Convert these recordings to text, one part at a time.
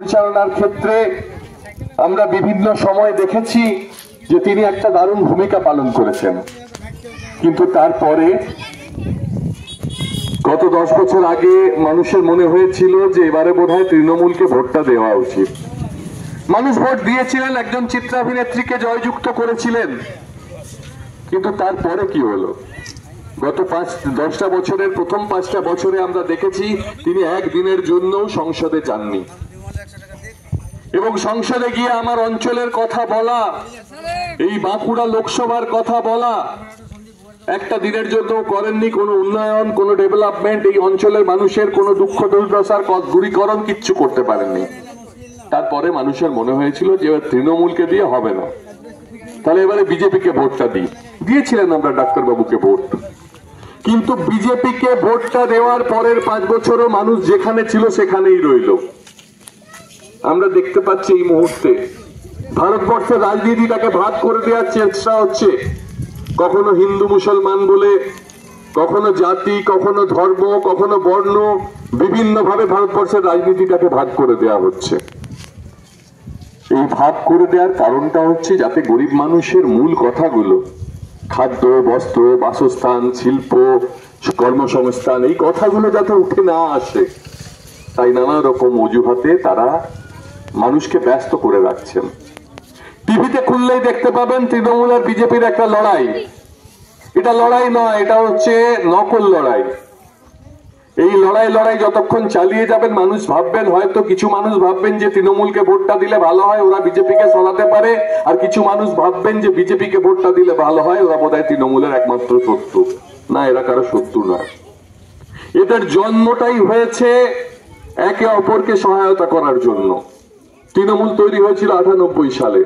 পরিচালনার ক্ষেত্রে আমরা বিভিন্ন সময় দেখেছি যে তিনি একটা দারুণ ভূমিকা পালন করেছেন, কিন্তু তারপরে গত 10 বছর আগে মানুষের মনে হয়েছিল যে এবারে বোধহয় তৃণমূলকে ভোটটা দেওয়া উচিত। মানুষ ভোট দিয়েছিলেন, একজন চিত্রাভিনেত্রীকে জয়যুক্ত করেছিলেন, কিন্তু তারপরে কি হলো? গত 10টা বছরের প্রথম 5টা বছরে আমরা দেখেছি তিনি একদিনের জন্য সংসদে যাননি, এবং সংসদে গিয়ে আমার অঞ্চলের কথা বলা, এই বাঁকুড়া লোকসভার কথা বলা একটা দিনের জন্য করেননি। কোনো উন্নয়ন, কোনো ডেভেলপমেন্ট, এই অঞ্চলের মানুষের কোনো দুঃখ দুর্দশার দূরীকরণ কিচ্ছু করতে পারেননি। তারপরে মানুষের মনে হয়েছিল যে তৃণমূলকে দিয়ে হবে না, তাহলে এবারে বিজেপিকে ভোটটা দিয়েছিলেন আমরা ডাক্তারবাবুকে ভোট, কিন্তু বিজেপিকে ভোটটা দেওয়ার পরের 5 বছরও মানুষ যেখানে ছিল সেখানেই রইল। আমরা দেখতে পাচ্ছি এই মুহূর্তে ভারতবর্ষের রাজনীতিটাকে ভাগ করে দেওয়ার চেষ্টা হচ্ছে, কখনো হিন্দু মুসলমান বলে, কখনো জাতি, কখনো ধর্ম, কখনো বর্ণ, বিভিন্ন ভাবে ভারতবর্ষের রাজনীতিটাকে ভাগ করে দেওয়া হচ্ছে। এই ভাগ করে দেওয়ার কারণটা হচ্ছে যাতে গরিব মানুষের মূল কথাগুলো, খাদ্য, বস্ত্র, বাসস্থান, শিল্প, কর্মসংস্থান, এই কথাগুলো যাতে উঠে না আসে, তাই নানা রকম অজুহাতে তারা মানুষকে ব্যস্ত করে রাখছেন। টিভিতে খুললেই দেখতে পাবেন তৃণমূল আর বিজেপির একটা লড়াই। এটা লড়াই নয়, এটা হচ্ছে নকল লড়াই। এই লড়াই যতক্ষণ চালিয়ে যাবেন মানুষ ভাববেন, হয়তো কিছু মানুষ ভাববেন যে তৃণমূলকে ভোটটা দিলে ভালো হয়, ওরা বিজেপিকে সরাতে পারে, আর কিছু মানুষ ভাববেন যে বিজেপিকে ভোটটা দিলে ভালো হয়, ওরা বোধহয় তৃণমূলের একমাত্র শত্রু। না, এরা কারো শত্রু নয়। এদের জন্মটাই হয়েছে একে অপরকে সহায়তা করার জন্য। তৃণমূল তৈরি হয়েছিল 98 সালে।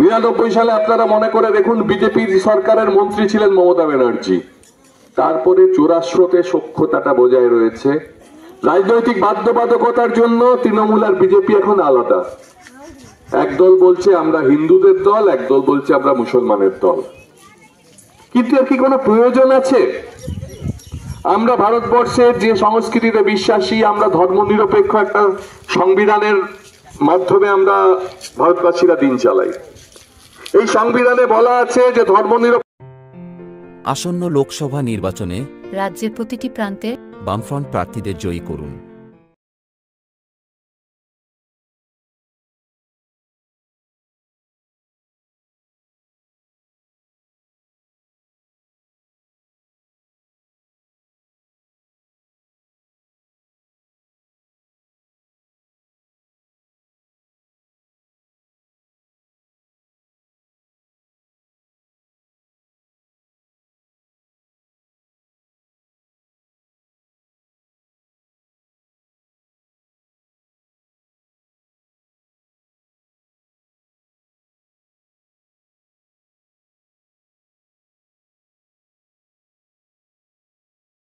99 সালে আপনারা মনে করে দেখুন, বিজেপি সরকারের মন্ত্রী ছিলেন মমতা ব্যানার্জি। তারপরে চূড়াস্রোতে সখ্যতাটা বজায় রয়েছে। রাজনৈতিক বাধ্যবাধকতার জন্য তৃণমূল আর বিজেপি এখন আলাদা। একদল বলছে আমরা হিন্দুদের দল, একদল বলছে আমরা মুসলমানের দল। কিন্তু এর কি কোনো প্রয়োজন আছে? আমরা ভারতবর্ষের যে সংস্কৃতিতে বিশ্বাসী, আমরা ধর্মনিরপেক্ষ একটা সংবিধানের মাধ্যমে আমরা ভারতবাসীরা দিন চালাই। এই সংবিধানে বলা আছে যে ধর্মনিরপেক্ষ। আসন্ন লোকসভা নির্বাচনে রাজ্যের প্রতিটি প্রান্তে বামফ্রন্ট প্রার্থীদের জয়ী করুন।